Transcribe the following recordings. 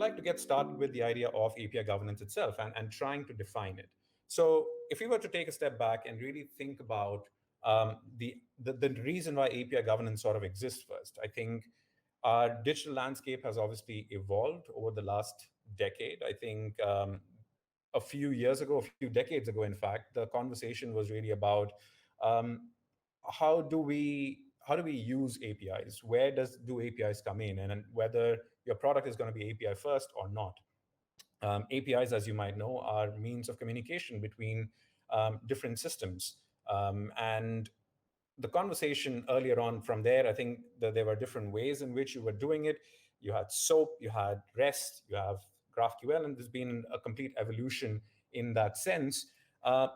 like to get started with the idea of API governance itself and trying to define it. So, if we were to take a step back and really think about the reason why API governance sort of exists first, I think our digital landscape has obviously evolved over the last decade. I think a few years ago, a few decades ago, in fact, the conversation was really about um, how do we use APIs? Where do APIs come in, and whether your product is going to be API first or not. APIs, as you might know, are means of communication between different systems, and the conversation earlier on from there, I think that there were different ways in which you were doing it. You had SOAP, you had REST, you have GraphQL, and there's been a complete evolution in that sense.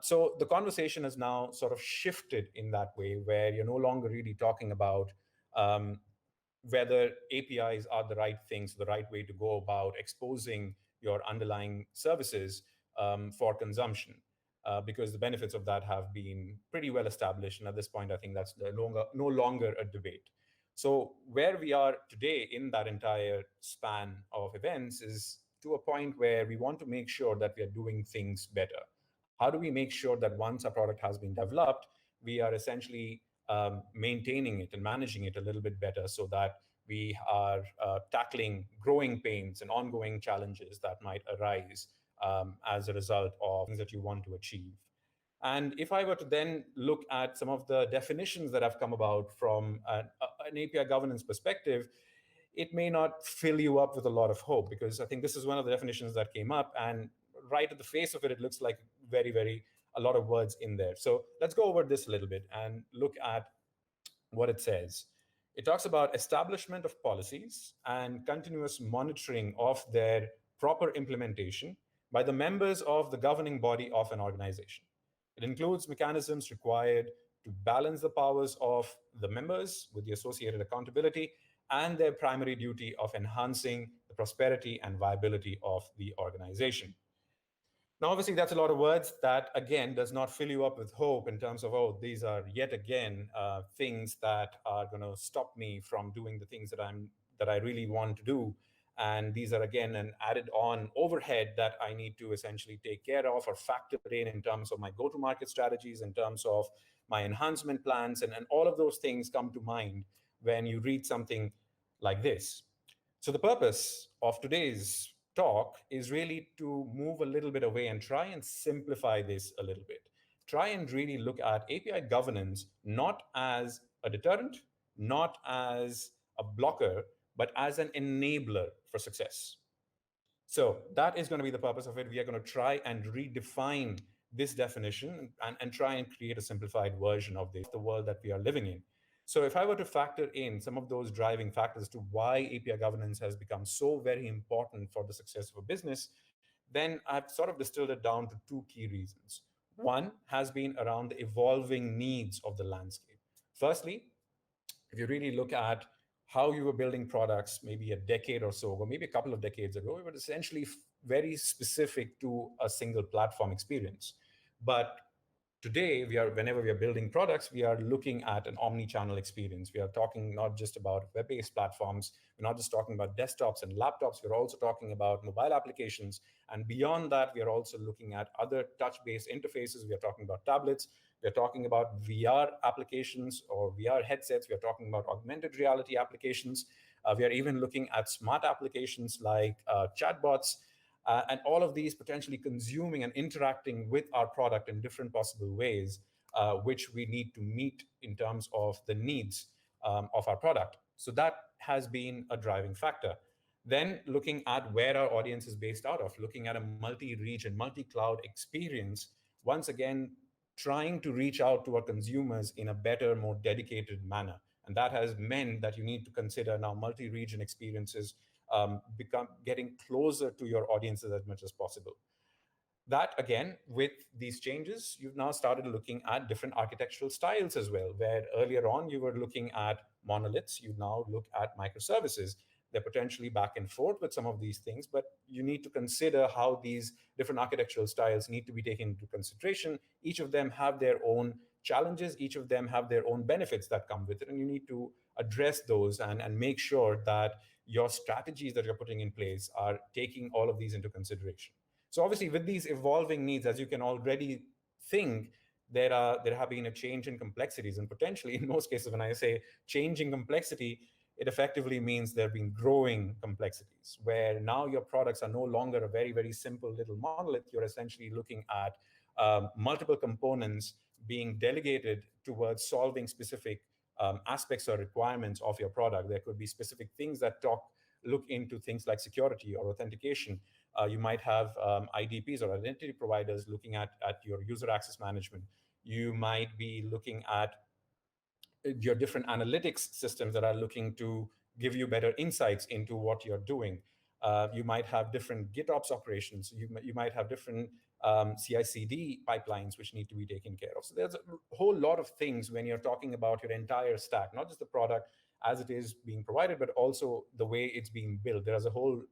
So the conversation has now sort of shifted in that way, where you're no longer really talking about um, whether APIs are the right things, the right way to go about exposing your underlying services for consumption, because the benefits of that have been pretty well established. And at this point, I think that's no longer a debate. So, where we are today in that entire span of events is to a point where we want to make sure that we are doing things better. How do we make sure that once a product has been developed, we are essentially maintaining it and managing it a little bit better so that we are tackling growing pains and ongoing challenges that might arise as a result of things that you want to achieve. And if I were to then look at some of the definitions that have come about from an API governance perspective, it may not fill you up with a lot of hope, because I think this is one of the definitions that came up. And right at the face of it, it looks like very, a lot of words in there. So let's go over this a little bit and look at what it says. It talks about establishment of policies and continuous monitoring of their proper implementation by the members of the governing body of an organization. It includes mechanisms required to balance the powers of the members with the associated accountability and their primary duty of enhancing the prosperity and viability of the organization. Now, obviously, that's a lot of words that, again, does not fill you up with hope in terms of, oh, these are yet again things that are going to stop me from doing the things that I really want to do. And these are, again, an added on overhead that I need to essentially take care of or factor in terms of my go-to-market strategies, in terms of my enhancement plans. And all of those things come to mind when you read something like this. So the purpose of today's talk is really to move a little bit away and try and simplify this a little bit. Try and really look at API governance not as a deterrent, not as a blocker, but as an enabler for success. So that is going to be the purpose of it. We are going to try and redefine this definition and try and create a simplified version of the world that we are living in. So if I were to factor in some of those driving factors to why API governance has become so very important for the success of a business, then I've sort of distilled it down to two key reasons. One has been around the evolving needs of the landscape. Firstly, if you really look at how you were building products maybe a decade or so, or maybe a couple of decades ago, it was essentially very specific to a single platform experience. But today, whenever we are building products, we are looking at an omni-channel experience. We are talking not just about web-based platforms. We're not just talking about desktops and laptops. We're also talking about mobile applications. And beyond that, we are also looking at other touch-based interfaces. We are talking about tablets. We're talking about VR applications or VR headsets. We are talking about augmented reality applications. We are even looking at smart applications like chatbots, and all of these potentially consuming and interacting with our product in different possible ways, which we need to meet in terms of the needs of our product. So that has been a driving factor. Then looking at where our audience is based out of, looking at a multi-region, multi-cloud experience, once again, trying to reach out to our consumers in a better, more dedicated manner. And that has meant that you need to consider now multi-region experiences, become getting closer to your audiences as much as possible. That again, with these changes, you've now started looking at different architectural styles as well, where earlier on you were looking at monoliths, you now look at microservices. They're potentially back and forth with some of these things, but you need to consider how these different architectural styles need to be taken into consideration. Each of them have their own challenges, each of them have their own benefits that come with it, and you need to address those and make sure that your strategies that you're putting in place are taking all of these into consideration. So obviously, with these evolving needs, as you can already think, there have been a change in complexities, and potentially, in most cases, when I say changing complexity, it effectively means there have been growing complexities where now your products are no longer a very, very simple little monolith. You're essentially looking at multiple components being delegated towards solving specific aspects or requirements of your product. There could be specific things that look into things like security or authentication. You might have IDPs or identity providers looking at your user access management. You might be looking at your different analytics systems that are looking to give you better insights into what you're doing. You might have different GitOps operations. You might have different CI/CD pipelines which need to be taken care of. So there's a whole lot of things when you're talking about your entire stack, not just the product as it is being provided, but also the way it's being built. There's a whole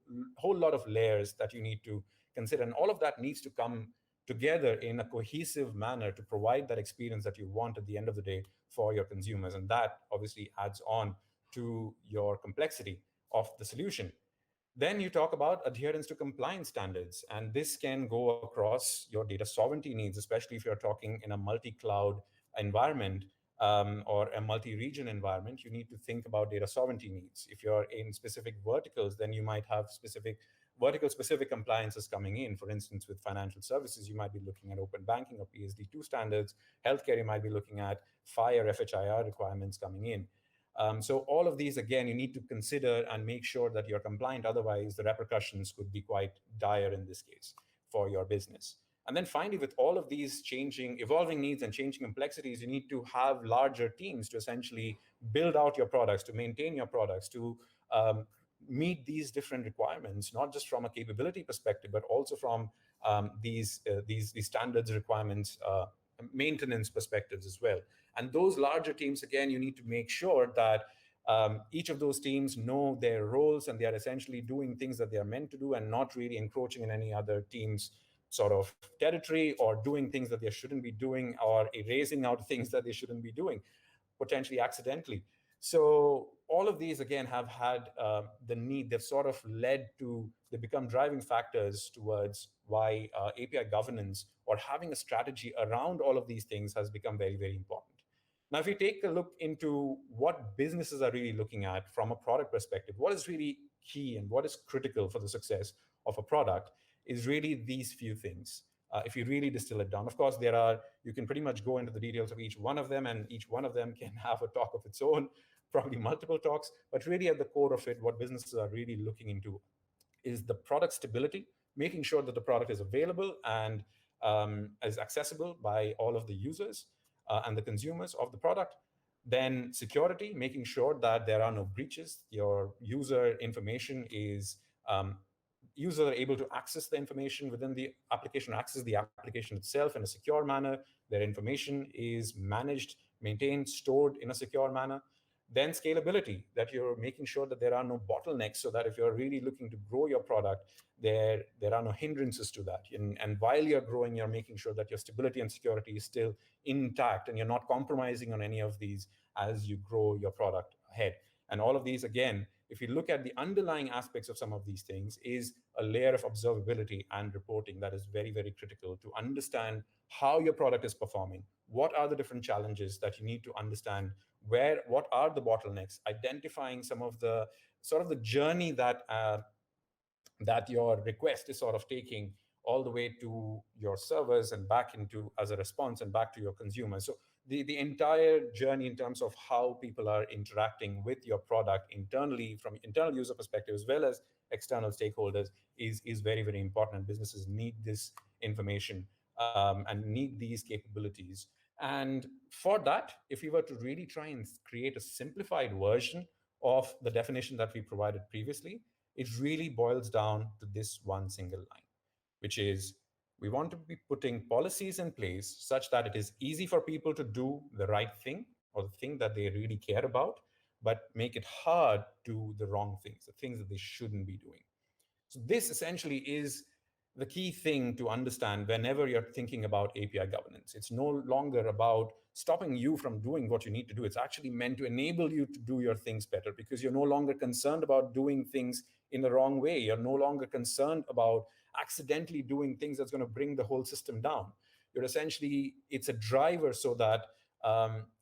lot of layers that you need to consider, and all of that needs to come together in a cohesive manner to provide that experience that you want at the end of the day for your consumers. And that obviously adds on to your complexity of the solution. Then you talk about adherence to compliance standards, and this can go across your data sovereignty needs, especially if you're talking in a multi-cloud environment or a multi-region environment. You need to think about data sovereignty needs. If you're in specific verticals, then you might have specific vertical specific compliances coming in. For instance, with financial services, you might be looking at open banking or PSD2 standards. Healthcare, you might be looking at FHIR, FHIR requirements coming in. So all of these, again, you need to consider and make sure that you're compliant. Otherwise, the repercussions could be quite dire in this case for your business. And then finally, with all of these evolving needs and changing complexities, you need to have larger teams to essentially build out your products, to maintain your products, to meet these different requirements, not just from a capability perspective, but also from these standards requirements, maintenance perspectives as well. And those larger teams, again, you need to make sure that each of those teams know their roles and they are essentially doing things that they are meant to do and not really encroaching in any other team's sort of territory or doing things that they shouldn't be doing or erasing out things that they shouldn't be doing, potentially accidentally. So all of these again have had they've sort of they become driving factors towards why API governance or having a strategy around all of these things has become very, very important. Now, if we take a look into what businesses are really looking at from a product perspective, what is really key and what is critical for the success of a product is really these few things. If you really distill it down, of course, you can pretty much go into the details of each one of them, and each one of them can have a talk of its own, probably multiple talks. But really, at the core of it, what businesses are really looking into is the product stability, making sure that the product is available and is accessible by all of the users and the consumers of the product. Then security, making sure that there are no breaches. Your user information is users are able to access the information within the application, access the application itself in a secure manner. Their information is managed, maintained, stored in a secure manner. Then scalability, that you're making sure that there are no bottlenecks, so that if you're really looking to grow your product, there are no hindrances to that. And while you're growing, you're making sure that your stability and security is still intact and you're not compromising on any of these as you grow your product ahead. And all of these, again, if you look at the underlying aspects of some of these things, is a layer of observability and reporting that is very, very critical to understand how your product is performing. What are the different challenges that you need to understand? What are the bottlenecks? Identifying some of the sort of the journey that your request is sort of taking all the way to your servers and back into as a response and back to your consumers. So the entire journey in terms of how people are interacting with your product internally from internal user perspective as well as external stakeholders is very, very important. And businesses need this information and need these capabilities. And for that, if we were to really try and create a simplified version of the definition that we provided previously, it really boils down to this one single line, which is we want to be putting policies in place such that it is easy for people to do the right thing or the thing that they really care about, but make it hard to do the wrong things, the things that they shouldn't be doing. So this essentially is the key thing to understand whenever you're thinking about API governance. It's no longer about stopping you from doing what you need to do. It's actually meant to enable you to do your things better because you're no longer concerned about doing things in the wrong way. You're no longer concerned about accidentally doing things that's going to bring the whole system down. You're essentially, it's a driver so that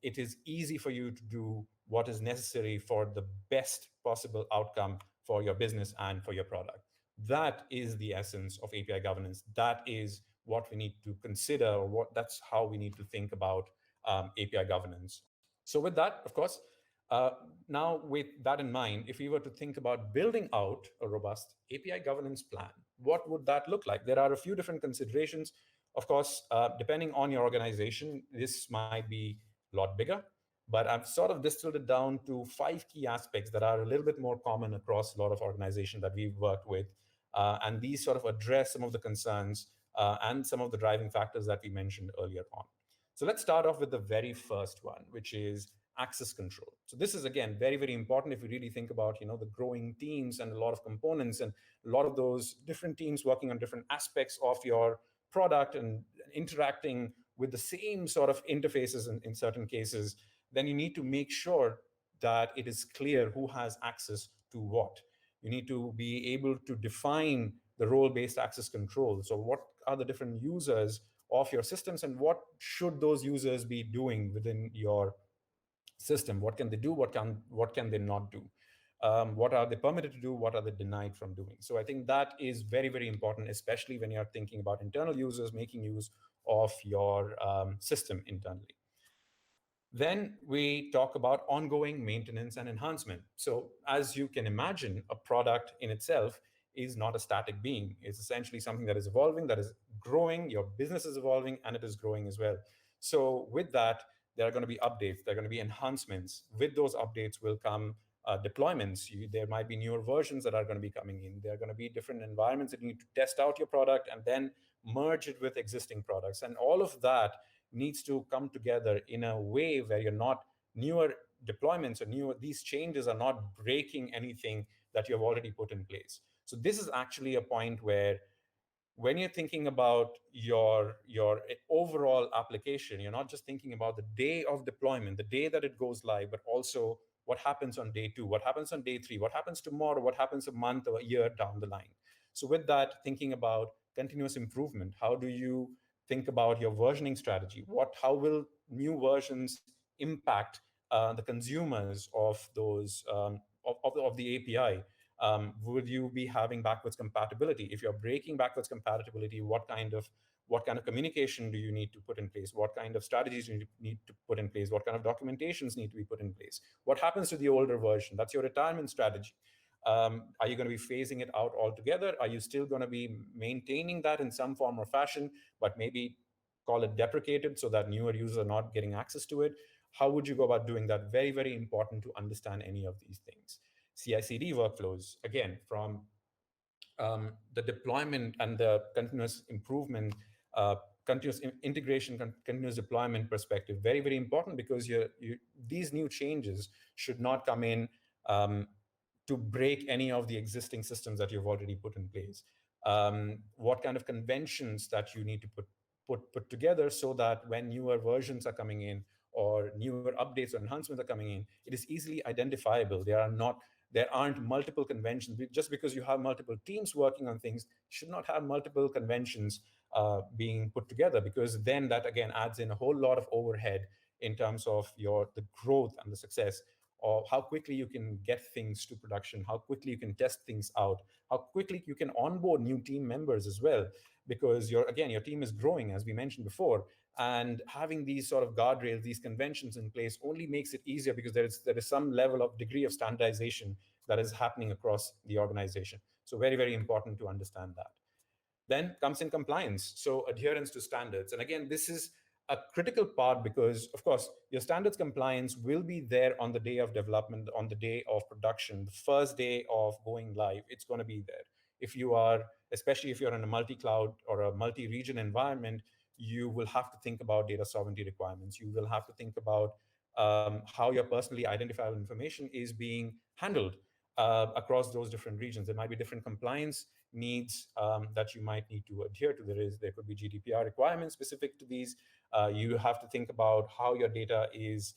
it is easy for you to do what is necessary for the best possible outcome for your business and for your product. That is the essence of API governance. That is what we need to consider, or what that's how we need to think about API governance. So with that, of course, uh, now with that in mind, if we were to think about building out a robust API governance plan, what would that look like? There are a few different considerations. Of course, depending on your organization, this might be a lot bigger, but I've sort of distilled it down to five key aspects that are a little bit more common across a lot of organizations that we've worked with. And these sort of address some of the concerns and some of the driving factors that we mentioned earlier on. So let's start off with the very first one, which is access control. So this is again very, very important if we really think about, the growing teams and a lot of components and a lot of those different teams working on different aspects of your product and interacting with the same sort of interfaces in certain cases. Then you need to make sure that it is clear who has access to what. You need to be able to define the role-based access control. So what are the different users of your systems, and what should those users be doing within your system? What can they do? What can they not do? What are they permitted to do? What are they denied from doing? So I think that is very, very important, especially when you're thinking about internal users making use of your system internally. Then we talk about ongoing maintenance and enhancement. So, as you can imagine, a product in itself is not a static being. It's essentially something that is evolving, that is growing. Your business is evolving and it is growing as well. So, with that, there are going to be updates, there are going to be enhancements. With those updates will come deployments. There might be newer versions that are going to be coming in. There are going to be different environments that you need to test out your product and then merge it with existing products. And all of that needs to come together in a way where you're not newer deployments or newer these changes are not breaking anything that you have already put in place. So this is actually a point where when you're thinking about your overall application, you're not just thinking about the day of deployment, the day that it goes live, but also what happens on day 2, what happens on day 3, what happens tomorrow, what happens a month or a year down the line. So with that, thinking about continuous improvement, how do you think about your versioning strategy? How will new versions impact the consumers of those of the API? Would you be having backwards compatibility? If you're breaking backwards compatibility, what kind of communication do you need to put in place? What kind of strategies do you need to put in place? What kind of documentations need to be put in place? What happens to the older version? That's your retirement strategy. Are you going to be phasing it out altogether? Are you still going to be maintaining that in some form or fashion, but maybe call it deprecated so that newer users are not getting access to it? How would you go about doing that? Very, very important to understand any of these things. CI/CD workflows, again, from the deployment and the continuous improvement, continuous integration, continuous deployment perspective, very, very important because these new changes should not come in to break any of the existing systems that you've already put in place. What kind of conventions that you need to put together so that when newer versions are coming in or newer updates or enhancements are coming in, it is easily identifiable. There aren't multiple conventions. Just because you have multiple teams working on things, you should not have multiple conventions being put together, because then that again adds in a whole lot of overhead in terms of the growth and the success, or how quickly you can get things to production, how quickly you can test things out, how quickly you can onboard new team members as well, because your team is growing, as we mentioned before. And having these sort of guardrails, these conventions in place only makes it easier because there is some level of degree of standardization that is happening across the organization. So very, very important to understand that. Then comes in compliance, so adherence to standards. And again, this is a critical part because, of course, your standards compliance will be there on the day of development, on the day of production, the first day of going live. It's going to be there. If you are, especially if you're in a multi-cloud or a multi-region environment, you will have to think about data sovereignty requirements. You will have to think about how your personally identifiable information is being handled. across those different regions. There might be different compliance needs that you might need to adhere to. There could be GDPR requirements specific to these. You have to think about how your data is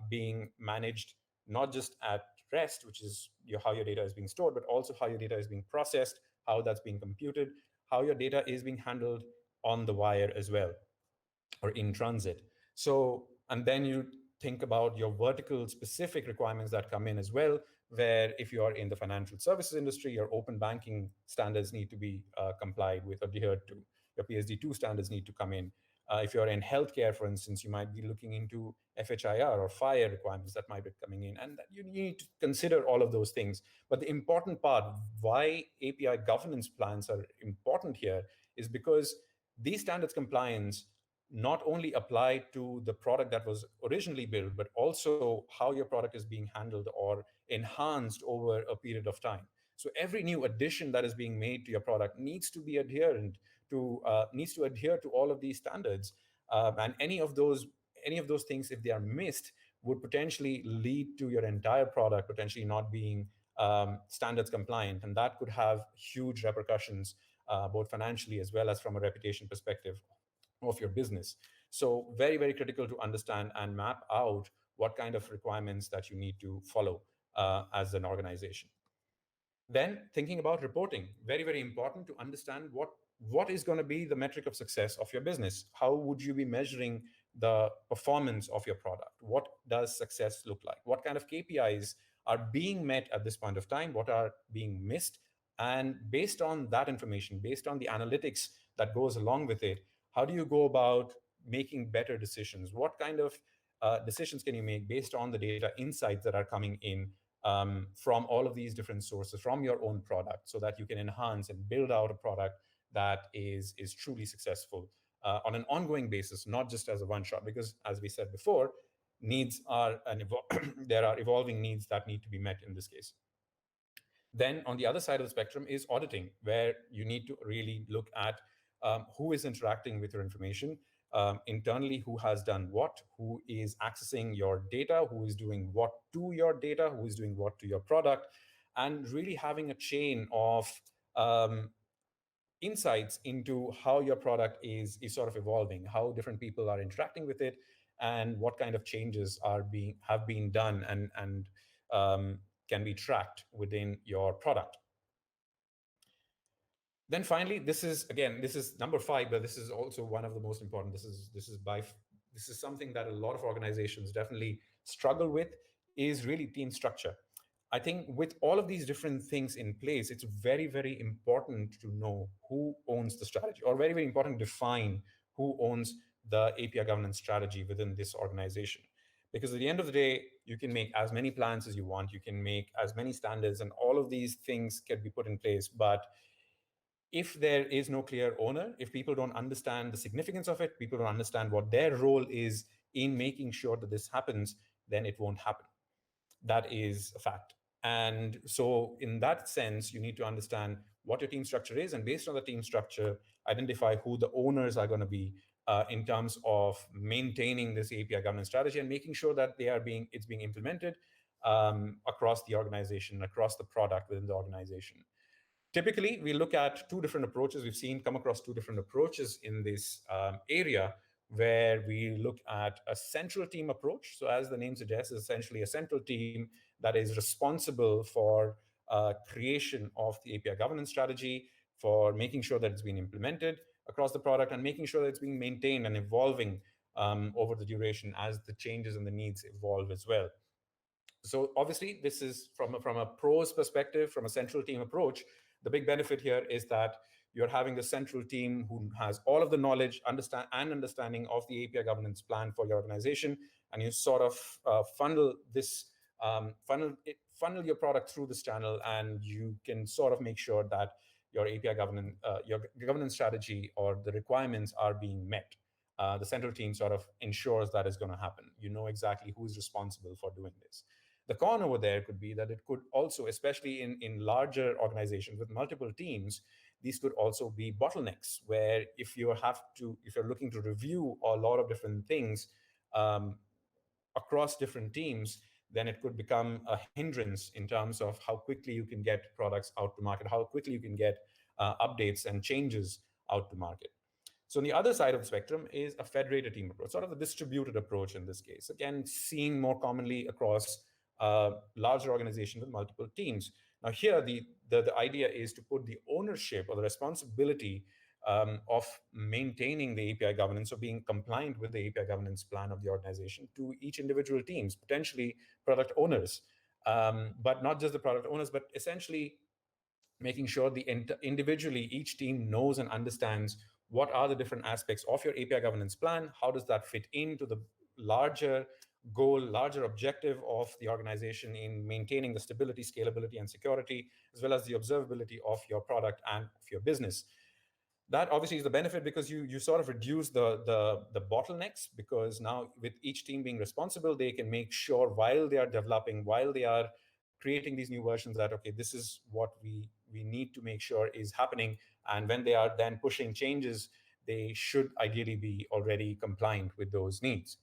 being managed, not just at rest, which is how your data is being stored, but also how your data is being processed, how that's being computed, how your data is being handled on the wire as well, or in transit. So, and then you think about your vertical specific requirements that come in as well, where if you are in the financial services industry, your open banking standards need to be complied with, adhered to. Your PSD2 standards need to come in. If you're in healthcare, for instance, you might be looking into FHIR or fire requirements that might be coming in, and that you need to consider all of those things. But the important part, why API governance plans are important here, is because these standards compliance not only apply to the product that was originally built, but also how your product is being handled or enhanced over a period of time. So every new addition that is being made to your product needs to adhere to all of these standards, and any of those things, if they are missed, would potentially lead to your entire product potentially not being standards compliant, and that could have huge repercussions, both financially as well as from a reputation perspective of your business. So very, very critical to understand and map out what kind of requirements that you need to follow as an organization. Then thinking about reporting, very, very important to understand what is going to be the metric of success of your business. How would you be measuring the performance of your product? What does success look like? What kind of KPIs are being met at this point of time? What are being missed? And based on that information, based on the analytics that goes along with it, how do you go about making better decisions? What kind of decisions can you make based on the data insights that are coming in from all of these different sources from your own product, so that you can enhance and build out a product that is truly successful on an ongoing basis, not just as a one shot? Because as we said before, needs are there are evolving needs that need to be met in this case. Then on the other side of the spectrum is auditing, where you need to really look at who is interacting with your information internally, who has done what, who is accessing your data, who is doing what to your data, who is doing what to your product, and really having a chain of um, insights into how your product is sort of evolving, how different people are interacting with it, and what kind of changes have been done and um, can be tracked within your product. Then finally, this is number five, but this is also one of the most important. This is something that a lot of organizations definitely struggle with, is really team structure. I think with all of these different things in place, it's very, very important to know who owns the strategy, or very, very important to define who owns the API governance strategy within this organization. Because at the end of the day, you can make as many plans as you want, you can make as many standards, and all of these things can be put in place. But if there is no clear owner, if people don't understand the significance of it, people don't understand what their role is in making sure that this happens, then it won't happen. That is a fact. And so, in that sense, you need to understand what your team structure is, and based on the team structure, identify who the owners are going to be in terms of maintaining this API governance strategy and making sure that it's being implemented across the organization, across the product within the organization. Typically, we look at two different approaches. We've seen come across two different approaches in this area, where we look at a central team approach. So, as the name suggests, is essentially a central team that is responsible for creation of the API governance strategy, for making sure that it's being implemented across the product, and making sure that it's being maintained and evolving over the duration as the changes and the needs evolve as well. So obviously, this is from a pros perspective, from a central team approach. The big benefit here is that you're having the central team who has all of the knowledge, understanding of the API governance plan for your organization, and you sort of funnel your product through this channel, and you can sort of make sure that your API governance strategy or the requirements are being met. The central team sort of ensures that is going to happen. You know exactly who is responsible for doing this. The con over there could be that it could also, especially in larger organizations with multiple teams, these could also be bottlenecks, where if you're looking to review a lot of different things um, across different teams, then it could become a hindrance in terms of how quickly you can get products out to market, how quickly you can get updates and changes out to market. So on the other side of the spectrum is a federated team approach, sort of a distributed approach in this case. Again, seen more commonly across larger organizations with multiple teams. Now here, the idea is to put the ownership or the responsibility of maintaining the API governance or being compliant with the API governance plan of the organization to each individual teams, potentially product owners, but not just the product owners, but essentially making sure individually each team knows and understands what are the different aspects of your API governance plan, how does that fit into the larger goal, larger objective of the organization in maintaining the stability, scalability, and security, as well as the observability of your product and of your business. That obviously is the benefit because you sort of reduce the bottlenecks, because now with each team being responsible, they can make sure while they are developing, while they are creating these new versions, that okay, this is what we need to make sure is happening, and when they are then pushing changes, they should ideally be already compliant with those needs.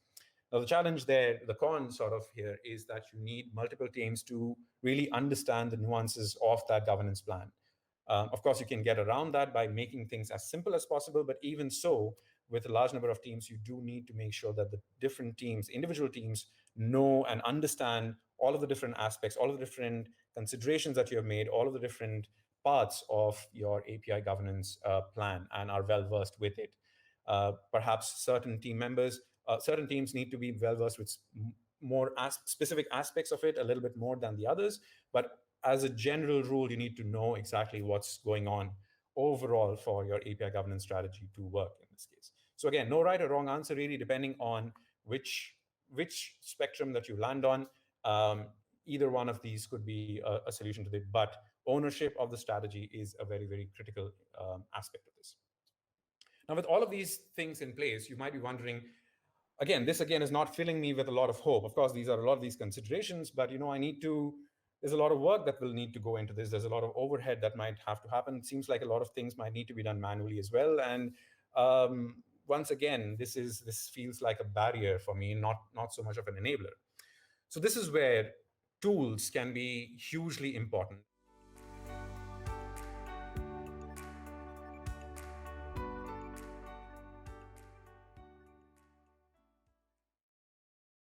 Now, the challenge there, the con sort of here, is that you need multiple teams to really understand the nuances of that governance plan. Of course, you can get around that by making things as simple as possible, but even so, with a large number of teams, you do need to make sure that the different teams, individual teams, know and understand all of the different aspects, all of the different considerations that you have made, all of the different parts of your API governance plan, and are well versed with it. Perhaps certain team members, certain teams need to be well versed with more specific aspects of it a little bit more than the others, but as a general rule, you need to know exactly what's going on overall for your API governance strategy to work in this case. So again, no right or wrong answer really, depending on which spectrum that you land on. Either one of these could be a solution to it, but ownership of the strategy is a very, very critical aspect of this. Now, with all of these things in place, you might be wondering, again, this again is not filling me with a lot of hope. Of course, these are a lot of these considerations, but I need to, there's a lot of work that will need to go into this. There's a lot of overhead that might have to happen. It seems like a lot of things might need to be done manually as well. And once again, this feels like a barrier for me, not so much of an enabler. So this is where tools can be hugely important.